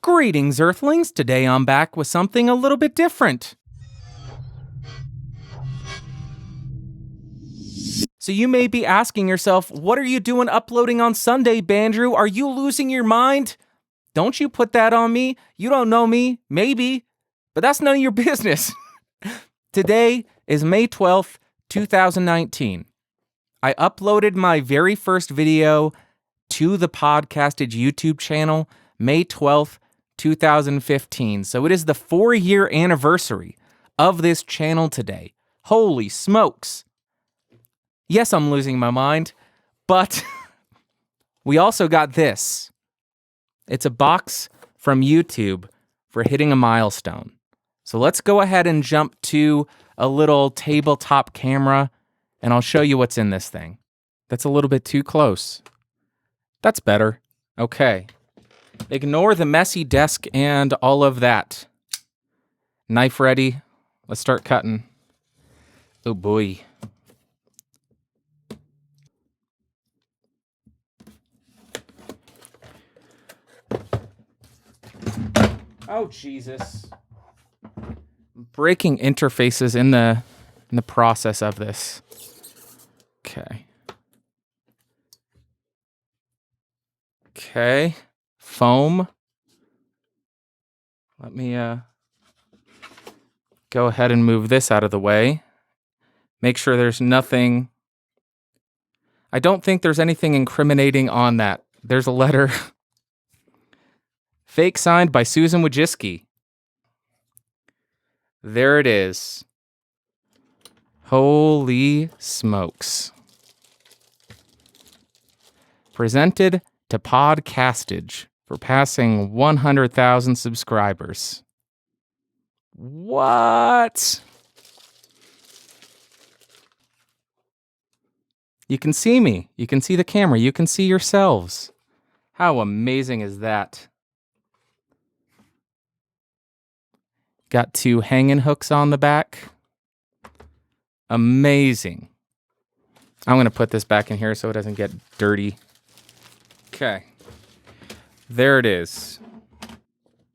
Greetings, Earthlings. Today I'm back with something a little bit different. So you may be asking yourself, what are you doing uploading on Sunday, Bandrew? Are you losing your mind? Don't you put that on me. You don't know me, maybe, but that's none of your business. Today is May 12th, 2019. I uploaded my very first video to the Podcastage YouTube channel, May 12th, 2015. So it is the 4-year anniversary of this channel today. Holy smokes. Yes, I'm losing my mind, but we also got this. It's a box from YouTube for hitting a milestone. So let's go ahead and jump to a little tabletop camera, and I'll show you what's in this thing. That's a little bit too close. That's better. Okay. Ignore the messy desk and all of that. Knife ready. Let's start cutting. Oh boy. Oh Jesus. Breaking interfaces in the process of this. Okay. Okay. Foam. Let me go ahead and move this out of the way. Make sure there's nothing. I don't think there's anything incriminating on that. There's a letter. Fake signed by Susan Wojcicki. There it is. Holy smokes. Presented to Podcastage for passing 100,000 subscribers. What? You can see me. You can see the camera. You can see yourselves. How amazing is that? Got 2 hanging hooks on the back. Amazing. I'm going to put this back in here so it doesn't get dirty. Okay. There it is.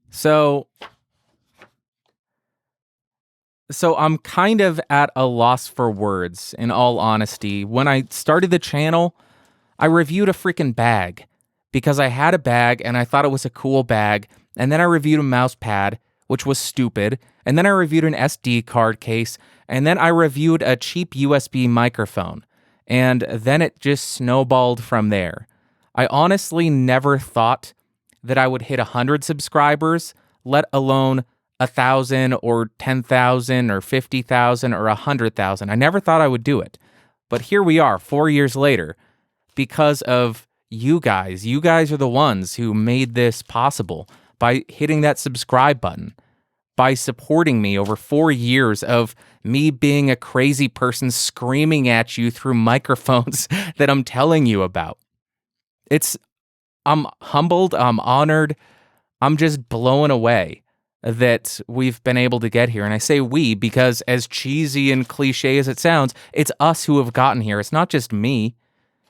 So I'm kind of at a loss for words, in all honesty. When I started the channel, I reviewed a freaking bag because I had a bag and I thought it was a cool bag. And then I reviewed a mouse pad, which was stupid. And then I reviewed an SD card case. And then I reviewed a cheap USB microphone. And then it just snowballed from there. I honestly never thought that I would hit 100 subscribers, let alone 1,000 or 10,000 or 50,000 or 100,000. I never thought I would do it. But here we are 4 years later because of you guys. You guys are the ones who made this possible by hitting that subscribe button, by supporting me over 4 years of me being a crazy person screaming at you through microphones that I'm telling you about. I'm humbled, I'm honored, I'm just blown away that we've been able to get here. And I say we because as cheesy and cliche as it sounds, it's us who have gotten here. It's not just me.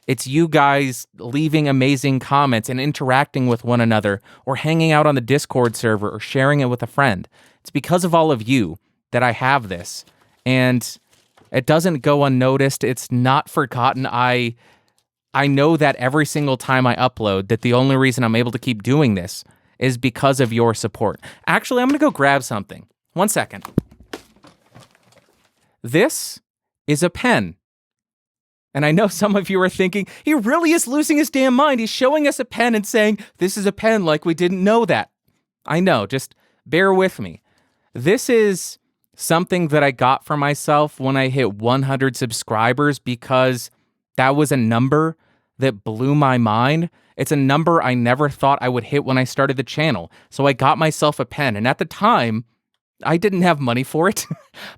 It's you guys leaving amazing comments and interacting with one another or hanging out on the Discord server or sharing it with a friend. It's because of all of you that I have this. And it doesn't go unnoticed. It's not forgotten. I know that every single time I upload that the only reason I'm able to keep doing this is because of your support. Actually, I'm going to go grab something. 1 second. This is a pen. And I know some of you are thinking, he really is losing his damn mind. He's showing us a pen and saying, this is a pen like we didn't know that. I know, just bear with me. This is something that I got for myself when I hit 100 subscribers because that was a number that blew my mind. It's a number I never thought I would hit when I started the channel. So I got myself a pen. And at the time, I didn't have money for it,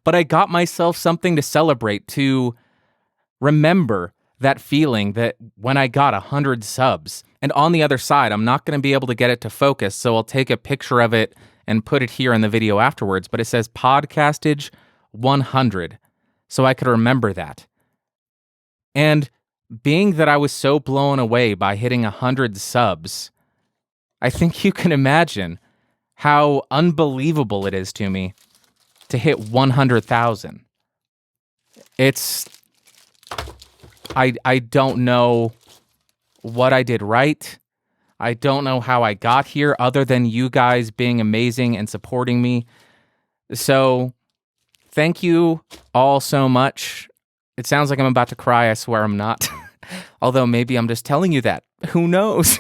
but I got myself something to celebrate, to remember that feeling that when I got 100 subs. And on the other side, I'm not going to be able to get it to focus, so I'll take a picture of it and put it here in the video afterwards. But it says Podcastage 100, so I could remember that. And being that I was so blown away by hitting 100 subs, I think you can imagine how unbelievable it is to me to hit 100,000. I don't know what I did right. I don't know how I got here other than you guys being amazing and supporting me. So thank you all so much. It sounds like I'm about to cry. I swear I'm not. Although maybe I'm just telling you that. Who knows?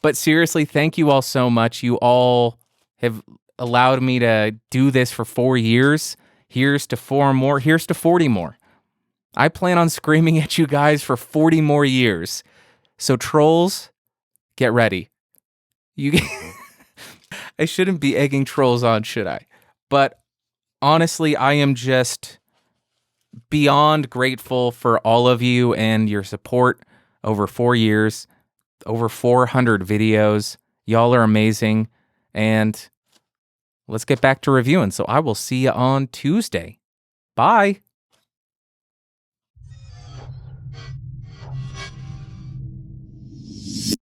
But seriously, thank you all so much. You all have allowed me to do this for 4 years. Here's to 4 more. Here's to 40 more. I plan on screaming at you guys for 40 more years. So trolls, get ready. I shouldn't be egging trolls on, should I? But honestly, I am just beyond grateful for all of you and your support over 4 years, over 400 videos. Y'all are amazing. And let's get back to reviewing. So I will see you on Tuesday. Bye.